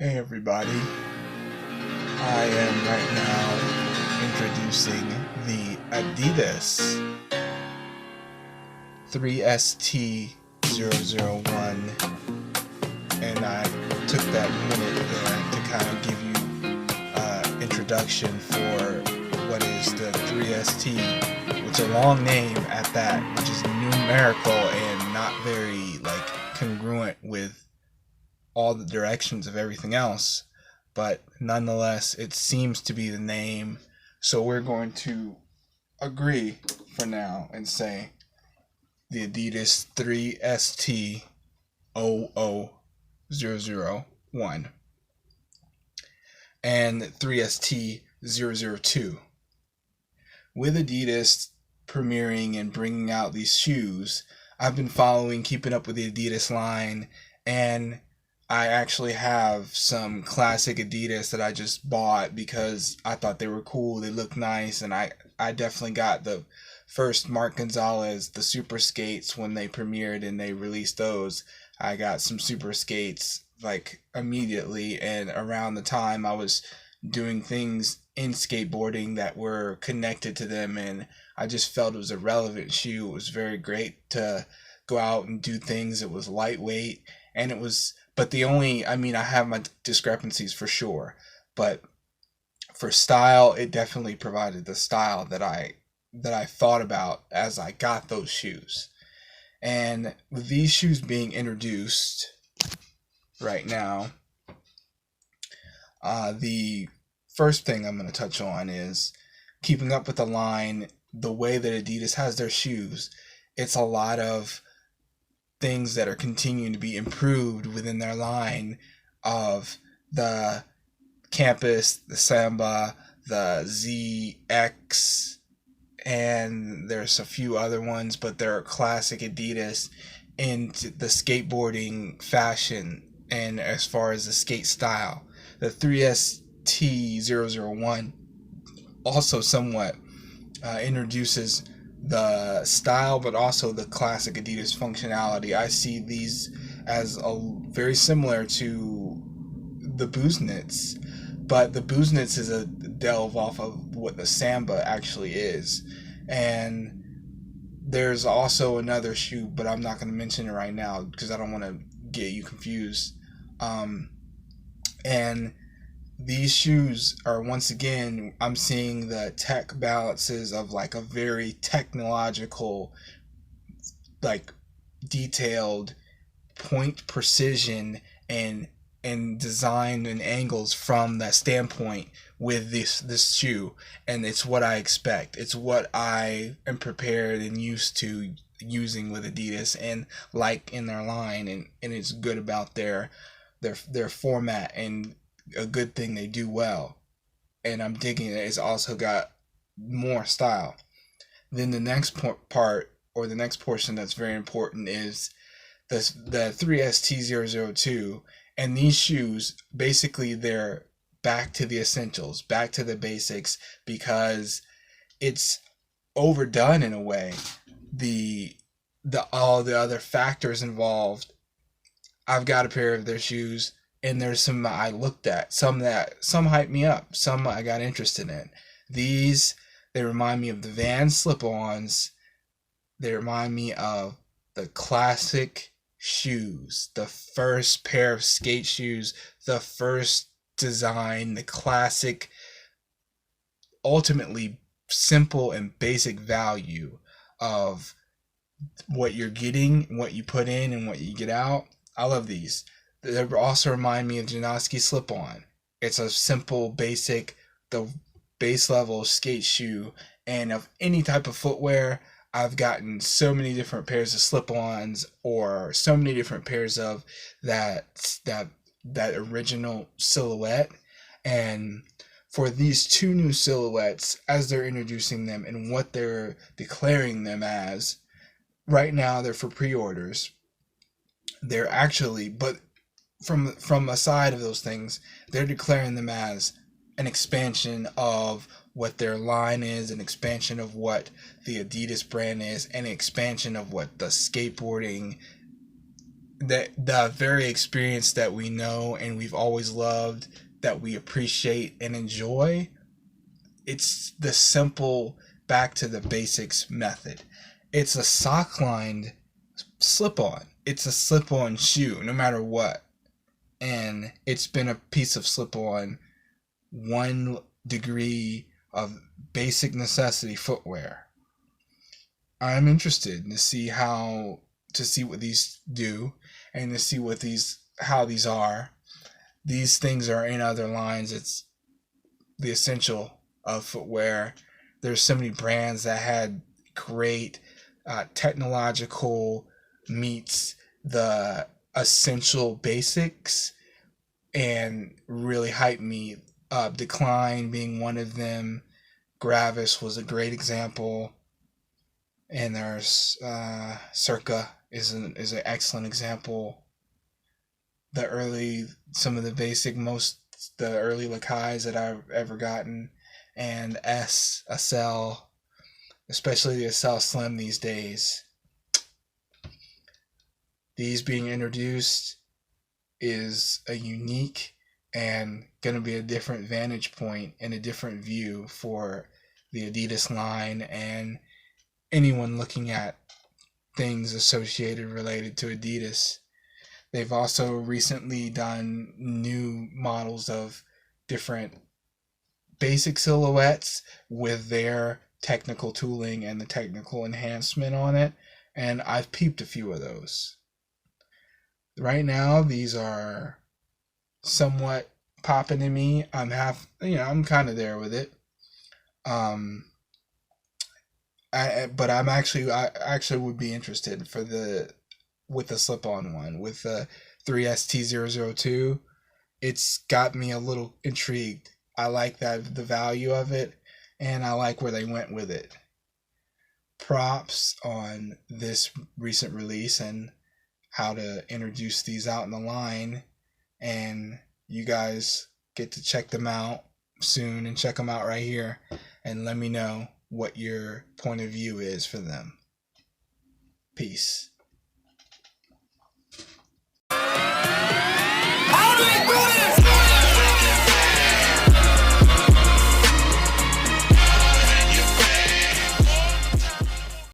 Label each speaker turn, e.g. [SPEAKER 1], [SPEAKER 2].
[SPEAKER 1] Hey everybody, I am right now introducing the Adidas 3ST001, and I took that minute there to kind of give you an introduction for what is the 3ST, which is a long name at that, which is numerical and not very congruent with all the directions of everything else, but nonetheless it seems to be the name, so we're going to agree for now and say the Adidas 3ST001 and 3ST002. With Adidas premiering and bringing out these shoes, I've been keeping up with the Adidas line, and I actually have some classic Adidas that I just bought because I thought they were cool, they looked nice, and I definitely got the first Mark Gonzalez, the Super Skates, when they premiered and they released those. I got some Super Skates immediately, and around the time I was doing things in skateboarding that were connected to them, and I just felt it was a relevant shoe. It was very great to go out and do things. It was lightweight, and it was, but I have my discrepancies for sure, but for style, it definitely provided the style that I thought about as I got those shoes. And with these shoes being introduced right now, the first thing I'm going to touch on is keeping up with the line, the way that Adidas has their shoes. It's a lot of things that are continuing to be improved within their line of the Campus, the Samba, the ZX, and there's a few other ones, but they're classic Adidas into the skateboarding fashion and as far as the skate style. The 3ST001 also somewhat introduces the style, but also the classic Adidas functionality. I see these as very similar to the Booznits, but the Booznits is a delve off of what the Samba actually is. And there's also another shoe, but I'm not going to mention it right now because I don't want to get you confused. And these shoes are, once again, I'm seeing the tech balances of a very technological, detailed point precision and design and angles from that standpoint with this shoe. And it's what I expect. It's what I am prepared and used to using with Adidas and in their line, and it's good about their format and a good thing they do well, and I'm digging it. It's also got more style. Then the next part, or the next portion that's very important, is the 3ST002, and these shoes, basically they're back to the essentials, back to the basics, because it's overdone in a way. The all the other factors involved. I've got a pair of their shoes, and there's some I looked at, some hyped me up, some I got interested in. These, they remind me of the Vans slip-ons. They remind me of the classic shoes, the first pair of skate shoes, the first design, the classic, ultimately simple and basic value of what you're getting, what you put in, and what you get out. I love these. They also remind me of Janoski slip-on. It's a simple, basic, the base level skate shoe, and of any type of footwear. I've gotten so many different pairs of slip-ons, or so many different pairs of that original silhouette. And for these two new silhouettes, as they're introducing them and what they're declaring them as, right now they're for pre-orders. They're actually, but from aside of those things, they're declaring them as an expansion of what their line is, an expansion of what the Adidas brand is, an expansion of what the skateboarding the very experience that we know and we've always loved, that we appreciate and enjoy. It's the simple back to the basics method. It's a sock lined slip on. It's a slip on shoe, no matter what. And it's been a piece of slip on, one degree of basic necessity footwear. I'm interested to see what these do, and to see what these how these are. These things are in other lines. It's the essential of footwear. There's so many brands that had great technological meets the essential basics and really hyped me up. Decline being one of them. Gravis was a great example, and there's Circa is an excellent example. The early some of the basic most the early Lakais that I've ever gotten, and SL, especially the SL Slim these days. These being introduced is a unique and going to be a different vantage point and a different view for the Adidas line and anyone looking at things associated related to Adidas. They've also recently done new models of different basic silhouettes with their technical tooling and the technical enhancement on it, and I've peeped a few of those. Right now, these are somewhat popping in me. I'm kind of there with it. I actually would be interested with the slip-on one with the 3ST002. It's got me a little intrigued. I like the value of it, and I like where they went with it. Props on this recent release and how to introduce these out in the line, and you guys get to check them out soon and check them out right here and let me know what your point of view is for them. Peace.